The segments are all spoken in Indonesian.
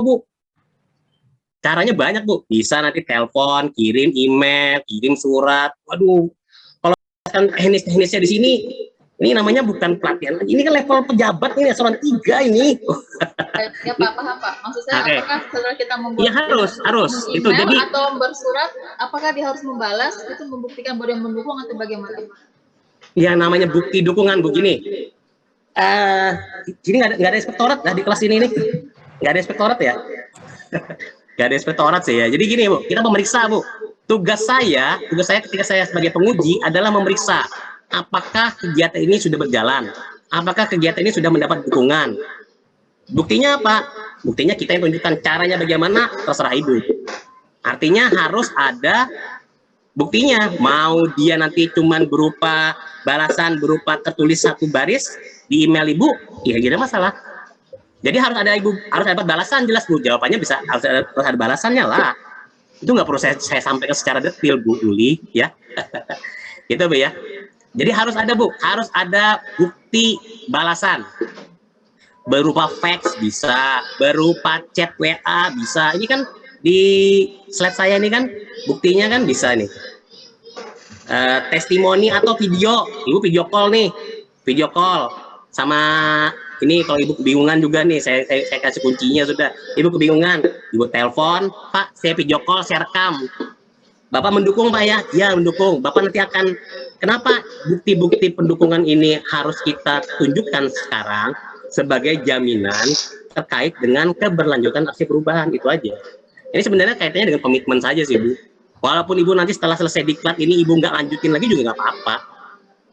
Bu. Caranya banyak, Bu. Bisa nanti telepon, kirim email, kirim surat. Waduh, kalau kan teknis-teknisnya di sini, ini namanya bukan pelatihan. Ini kan level pejabat ini, eselon 3 ini. Ya Pak, paham Pak. Maksud saya apakah setelah kita membuat ya harus email itu jadi atau bersurat, apakah dia harus membalas itu membuktikan bahwa dia mendukung atau bagaimana? yang namanya bukti dukungan begini. Ini nggak ada inspektorat di kelas ini nih. Nggak ada inspektorat ya. Nggak ada inspektorat sih ya. Jadi gini Bu, kita memeriksa Bu. Tugas saya ketika saya sebagai penguji adalah memeriksa apakah kegiatan ini sudah berjalan, apakah kegiatan ini sudah mendapat dukungan. Buktinya apa? Buktinya kita yang tunjukkan, caranya bagaimana terserah Ibu. Artinya harus ada buktinya. Mau dia nanti cuman berupa balasan berupa tertulis satu baris di email Ibu, ya tidak ada masalah. Jadi harus ada Ibu, harus dapat balasan jelas Bu. Jawabannya bisa harus ada balasannya lah. Itu nggak perlu saya sampaikan secara detail Bu Uli ya. Gitu Bu ya. Jadi harus ada Bu, harus ada bukti balasan. Berupa fax bisa, berupa chat WA bisa. Ini kan di slide saya ini kan buktinya kan bisa nih. Testimoni atau video, Ibu video call nih, video call sama ini kalau Ibu kebingungan juga nih, saya kasih kuncinya sudah. Ibu kebingungan, Ibu telepon, Pak, saya video call, saya rekam. Bapak mendukung Pak ya? Ya mendukung. Bapak nanti akan, kenapa bukti-bukti pendukungan ini harus kita tunjukkan sekarang sebagai jaminan terkait dengan keberlanjutan aksi perubahan, itu aja. Ini sebenarnya kaitannya dengan komitmen saja sih Bu. Walaupun Ibu nanti setelah selesai diklat ini Ibu nggak lanjutin lagi juga nggak apa-apa,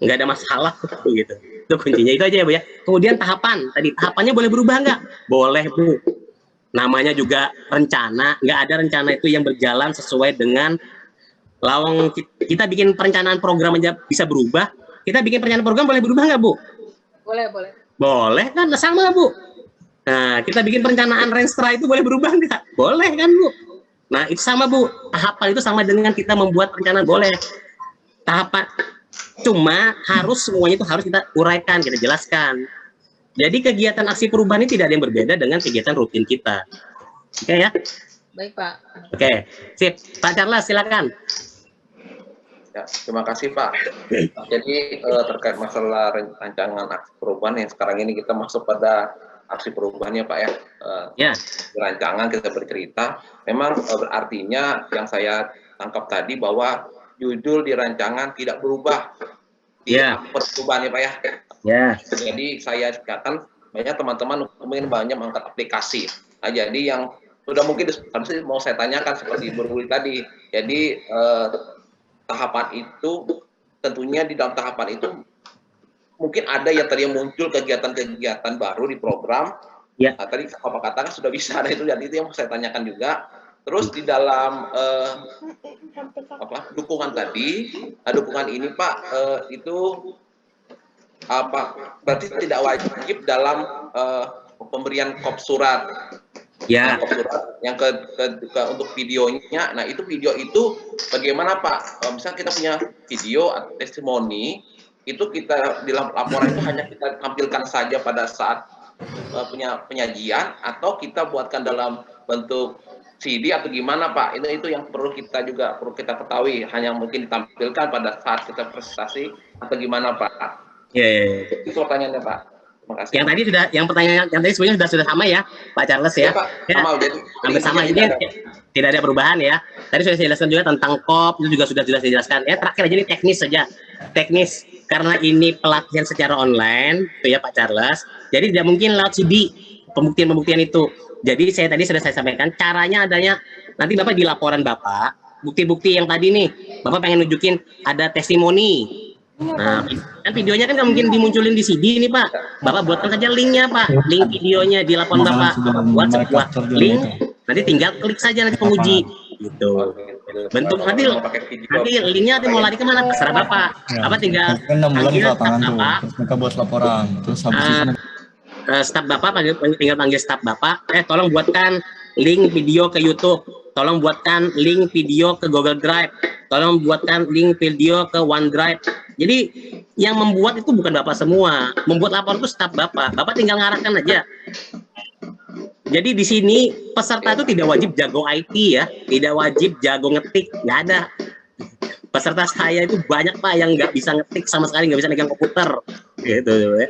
nggak ada masalah gitu. Itu kuncinya, itu aja ya Bu ya. Kemudian tahapan, tadi tahapannya boleh berubah nggak? Boleh Bu. Namanya juga rencana, nggak ada rencana itu yang berjalan sesuai dengan lawang. Kita bikin perencanaan program aja bisa berubah, kita bikin perencanaan program boleh berubah nggak Bu? Boleh. Boleh kan, sama Bu. Nah, kita bikin perencanaan Renstra itu boleh berubah nggak? Boleh kan Bu? Nah, itu sama Bu, tahapan itu sama dengan kita membuat perencanaan, boleh. Tahapan, cuma harus semuanya itu harus kita uraikan, kita jelaskan. Jadi kegiatan aksi perubahan ini tidak ada yang berbeda dengan kegiatan rutin kita. Oke ya? Baik Pak. Oke, sip. Pak Charles silakan. Ya, terima kasih Pak. Jadi terkait masalah rancangan aksi perubahan yang sekarang ini kita masuk pada aksi perubahannya Pak ya. Ya. Rancangan kita bercerita, memang artinya yang saya tangkap tadi bahwa judul di rancangan tidak berubah. Ya. Perubahannya Pak ya. Ya. Jadi saya katakan banyak teman-teman mungkin banyak mengangkat aplikasi. Nah, jadi yang sudah mungkin harusnya mau saya tanyakan seperti Beruli tadi. Jadi tahapan itu tentunya di dalam tahapan itu mungkin ada yang tadi muncul kegiatan-kegiatan baru di program. Ya. Nah, tadi Bapak katakan sudah bisa ada itu, dan itu yang mau saya tanyakan juga. Terus di dalam dukungan tadi, dukungan ini Pak itu apa? Berarti tidak wajib dalam pemberian kop surat. Ya. Kop surat yang untuk videonya. Nah itu video itu bagaimana Pak? Misalnya kita punya video atau testimoni, itu kita di laporan itu hanya kita tampilkan saja pada saat penyajian, atau kita buatkan dalam bentuk CD atau gimana Pak? Itu yang perlu kita ketahui, hanya mungkin ditampilkan pada saat kita presentasi atau gimana Pak? Ya. Itu pertanyaannya Pak. Terima kasih. Yang tadi sudah, yang pertanyaan yang tadi sebenarnya sudah sama ya Pak Charles ya? Pak, sama, jadi hampir sama. Ini tidak ada perubahan ya. Tadi sudah saya jelaskan juga tentang KOP, itu juga sudah dijelaskan. Ya terakhir aja ini teknis saja. Teknis, karena ini pelatihan secara online, itu ya Pak Charles. Jadi tidak mungkin lewat CD pembuktian itu. Jadi tadi sudah saya sampaikan caranya adanya, nanti Bapak di laporan Bapak, bukti-bukti yang tadi nih, Bapak pengen nunjukin ada testimoni. Nah, kan videonya kan nggak mungkin dimunculin di CD ini Pak. Bapak buatkan saja linknya Pak, link videonya di laporan Bapak. Buat sebuah link, nanti tinggal klik saja nanti penguji. Gitu. Bentuk nanti linknya nanti mau lari kemana? Terserah Bapak. Bapak tinggal panggil staf Bapak. Mereka buat laporan. Terus habis itu staf Bapak tinggal panggil staf Bapak, tolong buatkan link video ke YouTube, tolong buatkan link video ke Google Drive, tolong buatkan link video ke OneDrive. Jadi yang membuat itu bukan Bapak semua, membuat laporan itu staf Bapak. Bapak tinggal ngarahkan aja. Jadi di sini peserta itu tidak wajib jago IT ya, tidak wajib jago ngetik, nggak ada. Peserta saya itu banyak Pak yang nggak bisa ngetik sama sekali, nggak bisa megang komputer, gitu ya.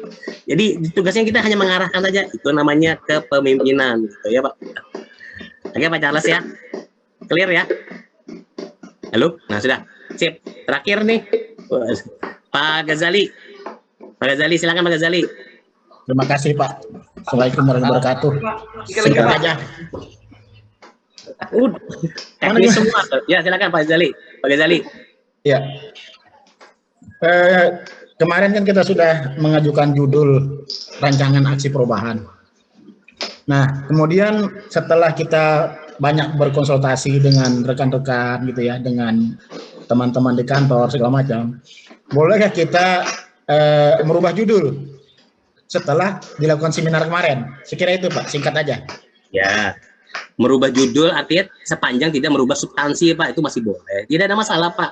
Jadi tugasnya kita hanya mengarahkan saja, itu namanya kepemimpinan, gitu ya Pak. Oke Pak Charles ya, clear ya? Halo, nah sudah, sip. Terakhir nih, Pak Ghazali. Pak Ghazali, silakan Pak Ghazali. Terima kasih Pak. Assalamualaikum warahmatullahi wabarakatuh. Singkat aja. Teknis semua. Ya silakan Pak Ghazali. Pak Ghazali. Ya. Kemarin kan kita sudah mengajukan judul rancangan aksi perubahan. Nah, kemudian setelah kita banyak berkonsultasi dengan rekan-rekan gitu ya, dengan teman-teman di kantor segala macam, bolehkah kita merubah judul setelah dilakukan seminar kemarin? Sekira itu Pak, singkat aja. Ya, merubah judul artinya sepanjang tidak merubah substansi Pak, itu masih boleh. Tidak ada masalah Pak.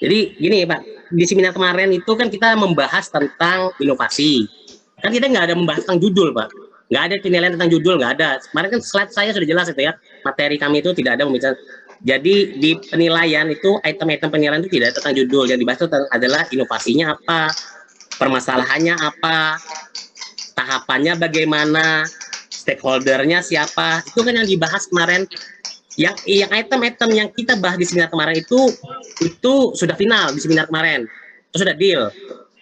Jadi gini Pak, di seminar kemarin itu kan kita membahas tentang inovasi. Kan kita nggak ada membahas tentang judul Pak. Nggak ada penilaian tentang judul, nggak ada. Kemarin kan slide saya sudah jelas itu ya. Materi kami itu tidak ada pembicaraan. Jadi di penilaian itu, item-item penilaian itu tidak ada tentang judul. Yang dibahas itu adalah inovasinya apa, permasalahannya apa, tahapannya bagaimana, stakeholdernya siapa, itu kan yang dibahas kemarin. Yang item-item yang kita bahas di seminar kemarin itu sudah final di seminar kemarin, itu sudah deal.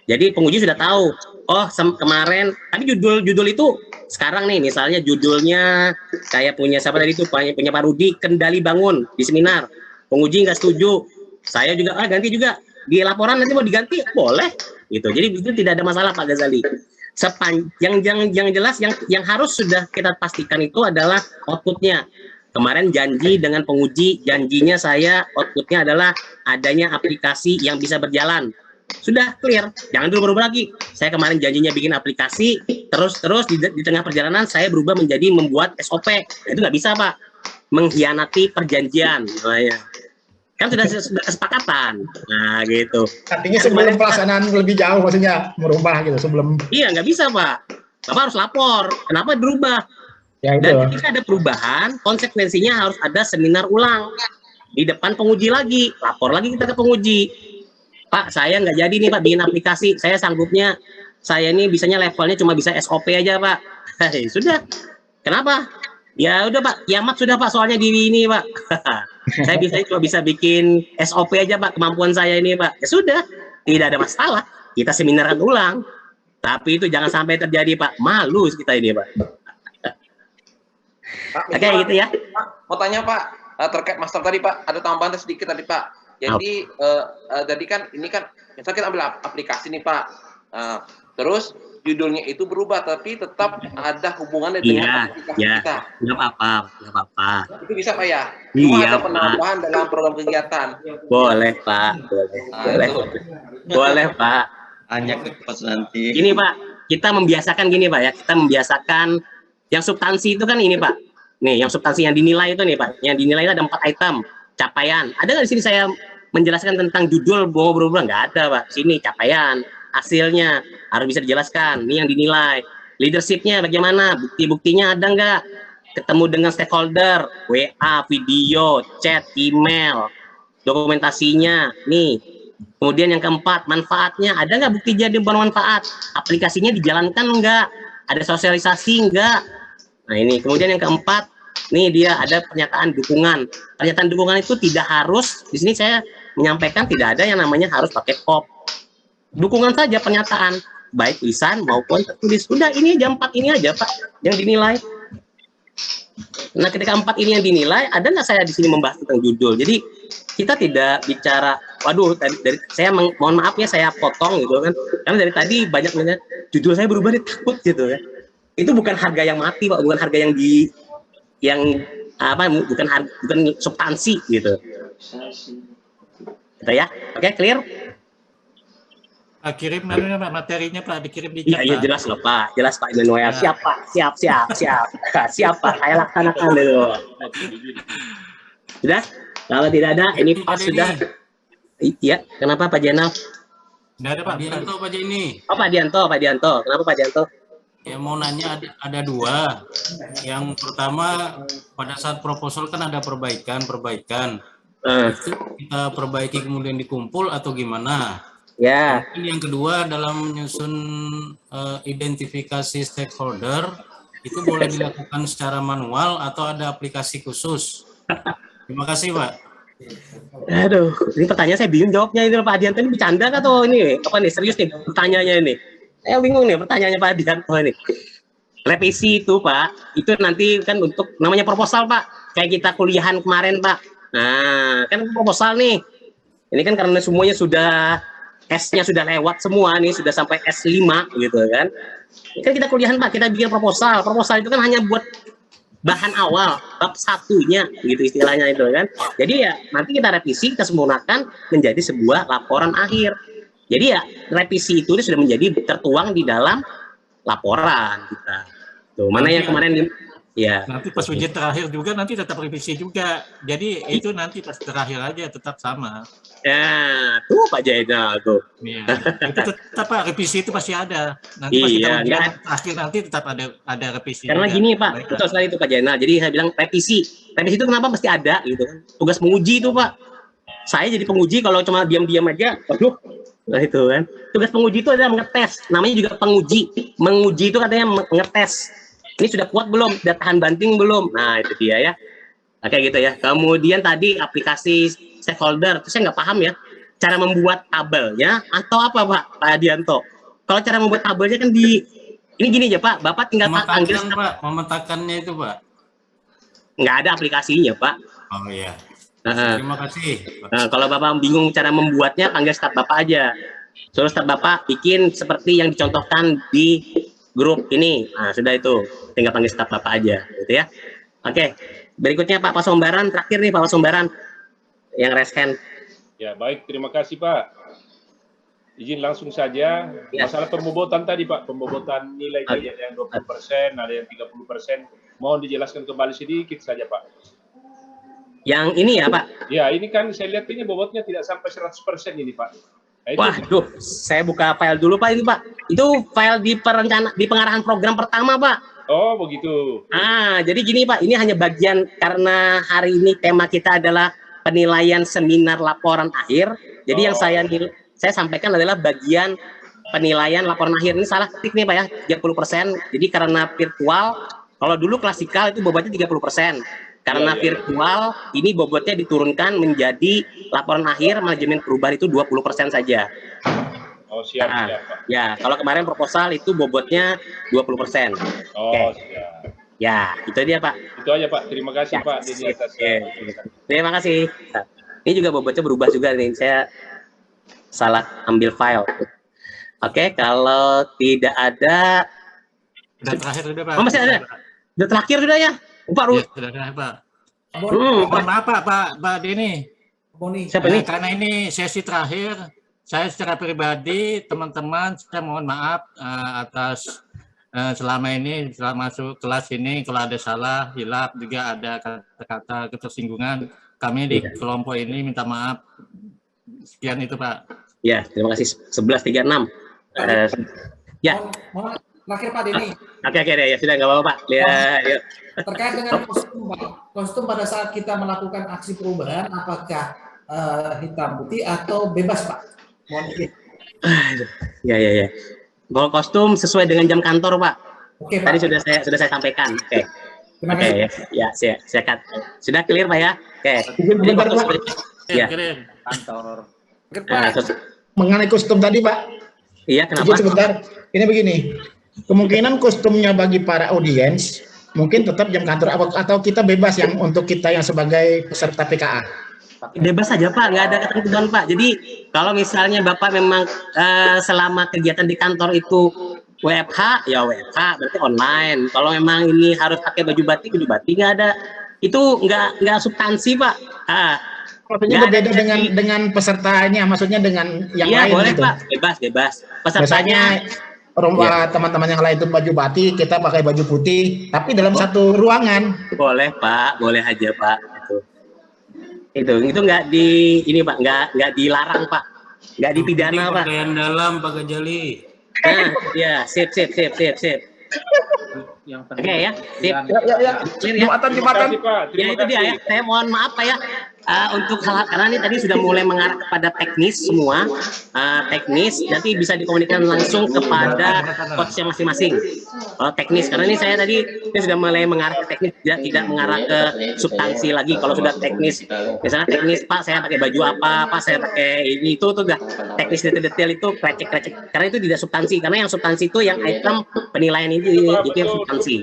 Jadi penguji sudah tahu, oh kemarin, tapi judul itu sekarang nih, misalnya judulnya kayak punya siapa tadi itu, punya Pak Rudi, kendali bangun di seminar, penguji nggak setuju, saya juga ganti juga di laporan, nanti mau diganti boleh gitu. Jadi itu tidak ada masalah Pak Ghazali. Yang jelas yang harus sudah kita pastikan itu adalah outputnya. Kemarin janji dengan penguji, janjinya saya outputnya adalah adanya aplikasi yang bisa berjalan. Sudah clear, jangan dulu berubah lagi. Saya kemarin janjinya bikin aplikasi, terus di tengah perjalanan saya berubah menjadi membuat SOP. Itu nggak bisa Pak, mengkhianati perjanjian. Kan sudah kesepakatan. Nah gitu. Artinya sebelum pelaksanaan lebih jauh, maksudnya merubah gitu sebelum. Iya nggak bisa Pak. Bapak harus lapor. Kenapa berubah? Ya, itu. Dan ketika ada perubahan, konsekuensinya harus ada seminar ulang di depan penguji lagi. Lapor lagi kita ke penguji. Pak, saya nggak jadi nih Pak bikin aplikasi. Saya sanggupnya, saya ini bisanya levelnya cuma bisa SOP aja Pak. Sudah. Kenapa? Ya udah Pak, kiamat sudah Pak, soalnya di ini Pak. Saya cuma bisa bikin SOP aja Pak, kemampuan saya ini Pak. Ya sudah, tidak ada masalah. Kita seminarkan ulang. Tapi itu jangan sampai terjadi Pak. Malu kita ini Pak. Oke, gitu ya. Mau tanya Pak, terkait master tadi Pak, ada tambahan sedikit tadi Pak. Jadi jadi kan ini kan misalnya kita ambil aplikasi nih Pak, terus judulnya itu berubah tapi tetap ada hubungannya dengan aplikasi kita. Nggak apa-apa. Itu bisa Pak ya? Cuma ada penambahan dalam program kegiatan. Boleh Pak, boleh Pak. Hanya pas nanti. Gini Pak, kita membiasakan gini Pak ya, kita membiasakan yang substansi itu kan ini Pak. Nih, yang substansi yang dinilai itu nih Pak, yang dinilai itu ada 4 item. Capaian, ada nggak di sini saya menjelaskan tentang judul berubah? Nggak ada Pak. Sini capaian, hasilnya harus bisa dijelaskan. Ini yang dinilai. Leadershipnya bagaimana? Bukti-buktinya ada nggak? Ketemu dengan stakeholder, WA, video, chat, email, dokumentasinya. Nih. Kemudian yang keempat, manfaatnya ada nggak bukti jadi bermanfaat? Aplikasinya dijalankan nggak? Ada sosialisasi nggak? Nah ini. Kemudian yang keempat, nih dia ada pernyataan dukungan. Pernyataan dukungan itu tidak harus, di sini saya menyampaikan tidak ada yang namanya harus pakai kop. Dukungan saja pernyataan, baik lisan maupun tertulis. Udah ini aja 4 ini aja Pak yang dinilai. Nah ketika 4 ini yang dinilai, ada nggak saya di sini membahas tentang judul? Jadi kita tidak bicara, waduh dari saya mohon maaf ya saya potong gitu kan. Karena dari tadi banyak judul saya berubah takut gitu ya. Itu bukan harga yang mati Pak, bukan harga yang bukan substansi gitu. Gitu ya. Oke, clear? Kirim materinya Pak, dikirim di chat. Iya, jelas loh Pak. Jelas Pak Immanuel. Siap Pak, siap. Siap Pak, saya laksanakan dulu. Sudah? Kalau tidak ada, ini Pak sudah. Iya, kenapa Pak Jenal? Tidak ada Pak. Dianto Pak Jenny. Oh Pak Dianto. Kenapa Pak Dianto? Ya mau nanya ada dua. Yang pertama pada saat proposal kan ada perbaikan. Itu kita perbaiki kemudian dikumpul atau gimana? Ya. Kemudian yang kedua dalam menyusun identifikasi stakeholder itu boleh dilakukan secara manual atau ada aplikasi khusus. Terima kasih Pak. Aduh, ini pertanyaan saya bingung jawabnya ini Pak Adianto, ini bercanda atau ini apa nih serius nih pertanyaannya ini? Saya bingung nih pertanyaannya Pak Adianto ini. Revisi itu Pak, itu nanti kan untuk namanya proposal Pak, kayak kita kuliahan kemarin Pak. Nah, kan proposal nih. Ini kan karena semuanya sudah S-nya sudah lewat semua nih, sudah sampai S5 gitu kan. Ini kan kita kuliahan Pak, kita bikin proposal. Proposal itu kan hanya buat bahan awal, bab satunya gitu istilahnya itu kan. Jadi ya nanti kita revisi, kita sempurnakan menjadi sebuah laporan akhir. Jadi ya revisi itu sudah menjadi tertuang di dalam laporan kita. Tuh, mana yang kemarin ya. Nanti pas ujian terakhir juga nanti tetap revisi juga. Jadi itu nanti pas terakhir aja tetap sama. Ya, tuh Pak Jainal tuh. Iya. Itu tetap Pak, revisi itu pasti ada. Nanti pas kita ujian akhir nanti tetap ada revisi. Karena juga. Gini Pak, betul sekali itu Pak Jainal. Jadi saya bilang revisi. Revisi itu kenapa mesti ada gitu kan? Tugas menguji itu Pak. Saya jadi penguji kalau cuma diam-diam aja, waduh. Nah itu kan. Tugas penguji itu adalah mengetes. Namanya juga penguji. Menguji itu katanya mengetes. Ini sudah kuat belum? Sudah tahan banting belum? Nah itu dia ya. Oke gitu ya. Kemudian tadi aplikasi stakeholder, itu saya nggak paham ya. Cara membuat tabelnya atau apa Pak Adianto? Kalau cara membuat tabelnya kan ini gini aja Pak. Bapak tinggal panggil Pak. Memetakannya itu Pak. Nggak ada aplikasinya Pak. Oh iya. Terima kasih. Nah, kalau Bapak bingung cara membuatnya, panggil staf Bapak aja. Suruh staf Bapak bikin seperti yang dicontohkan di grup ini. Nah, sudah itu. Tinggal panggil staf Bapak aja, gitu ya. Oke. Berikutnya Pak Pasombaran, terakhir nih Pak Pasombaran yang raise hand. Ya, baik. Terima kasih Pak. Izin langsung saja. Masalah pembobotan tadi Pak, pembobotan nilai yang 20%, ada yang 30%. Mohon dijelaskan kembali sedikit saja Pak. Yang ini ya Pak? Ya, ini kan saya lihat ini bobotnya tidak sampai 100% ini Pak. Nah, waduh, saya buka file dulu Pak ini Pak. Itu file di pengarahan program pertama Pak. Oh begitu. Jadi gini Pak, ini hanya bagian karena hari ini tema kita adalah penilaian seminar laporan akhir. Jadi yang saya sampaikan adalah bagian penilaian laporan akhir. Ini salah ketik nih Pak ya, 30%. Jadi karena virtual, kalau dulu klasikal itu bobotnya 30%. Karena virtual, ini bobotnya diturunkan menjadi laporan akhir manajemen perubahan itu 20% saja. Oh siap, siap Pak. Ya, kalau kemarin proposal itu bobotnya 20%. Oh siap. Ya, itu dia Pak. Itu aja Pak, terima kasih ya, Pak. Di atas. Terima kasih. Ini juga bobotnya berubah juga nih, saya salah ambil file. Oke, kalau tidak ada. Sudah terakhir sudah Pak. Oh masih ada? Sudah terakhir sudah ya? Pak Ya, sudah Pak. Maaf Pak Denny. Siapa ini? Karena ini sesi terakhir, saya secara pribadi, teman-teman, saya mohon maaf atas selama ini, setelah masuk kelas ini, kalau ada salah, hilaf, juga ada kata-kata ketersinggungan, kami di kelompok ini minta maaf. Sekian itu Pak. Ya, terima kasih. 11.36. Ya. Terakhir Pak Denny. Oke, ya sudah nggak apa-apa Pak. Ya. Terkait dengan kostum Pak, kostum pada saat kita melakukan aksi perubahan, apakah hitam putih atau bebas Pak? Mohon izin. Ya. Kalau kostum sesuai dengan jam kantor Pak. Oke Pak. Tadi sudah saya sampaikan. Oke. Terima kasih. Ya, saya cut. Sudah clear Pak ya. Oke. Sebentar Pak. Ya. Kantor. Mengenai kostum tadi Pak. Iya, kenapa? Sebentar. Ini begini. Kemungkinan kostumnya bagi para audiens mungkin tetap jam kantor atau kita bebas yang untuk kita yang sebagai peserta PKA. Bebas saja Pak, nggak ada ketentuan Pak. Jadi kalau misalnya Bapak memang selama kegiatan di kantor itu WFH, ya WFH berarti online. Kalau memang ini harus pakai baju batik nggak ada. Itu nggak substansi Pak. Maksudnya berbeda dengan pesertanya, maksudnya dengan yang lain boleh, gitu. Pak, bebas. Pesertanya teman-teman yang lain itu baju batik, kita pakai baju putih, tapi dalam satu ruangan. Boleh Pak, boleh aja Pak. Itu nggak Pak, nggak dilarang Pak, nggak dipidana Pak. Pakaian dalam Pak Gajali. Nah, ya sip. Oke ya, sip. Ya. Clear ya. Jumatan. Terima kasih Pak. Ya Terima itu dia ya. kasih. Saya mohon maaf Pak ya. Untuk hal karena ini tadi sudah mulai mengarah kepada teknis semua, teknis. Nanti bisa dikomunikasikan langsung kepada coachnya masing-masing. Teknis karena ini saya tadi ini sudah mulai mengarah ke teknis, tidak mengarah ke substansi lagi. Kalau sudah teknis, misalnya teknis Pak saya pakai baju apa, Pak saya pakai ini itu tuh udah teknis detail-detail itu krecek-krecek. Karena itu tidak substansi. Karena yang substansi itu yang item penilaian itu yang substansi.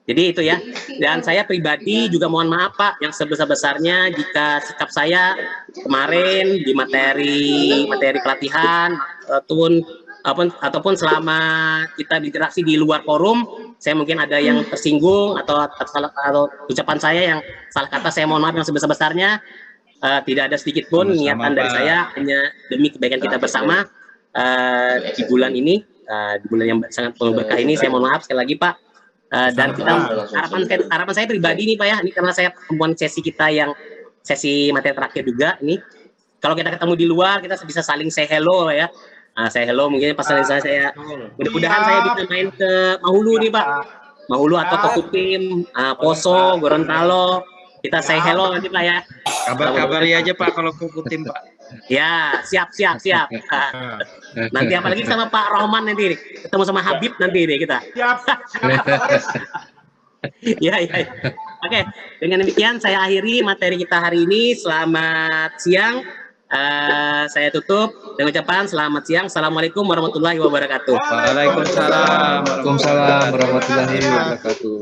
Jadi itu ya. Dan saya pribadi juga mohon maaf Pak yang sebesar-besarnya jika sikap saya kemarin di materi pelatihan ataupun selama kita berinteraksi di luar forum, saya mungkin ada yang tersinggung atau ucapan saya yang salah kata, saya mohon maaf yang sebesar-besarnya. Tidak ada sedikit pun niatan dari saya, hanya demi kebaikan kita bersama di bulan ini, di bulan yang sangat penuh berkah ini. Saya mohon maaf sekali lagi Pak. Dan kita harapan saya pribadi nih Pak ya, ini karena saya pertemuan sesi kita yang sesi materi terakhir juga ini, kalau kita ketemu di luar kita bisa saling say hello ya. Say hello mungkin pas saya mudah-mudahan saya bisa main ke Mahulu nih Pak, Mahulu atau ke Kupim, Poso, Gorontalo, kita say hello nanti Pak ya. Kabar-kabari aja Pak kalau kukutin Pak. Ya, siap. Nanti apalagi sama Pak Rohman nanti ketemu sama Habib nanti deh kita. Siap. Ya. Oke, dengan demikian saya akhiri materi kita hari ini. Selamat siang. Saya tutup dengan ucapan selamat siang. Assalamualaikum warahmatullahi wabarakatuh. Waalaikumsalam warahmatullahi wabarakatuh.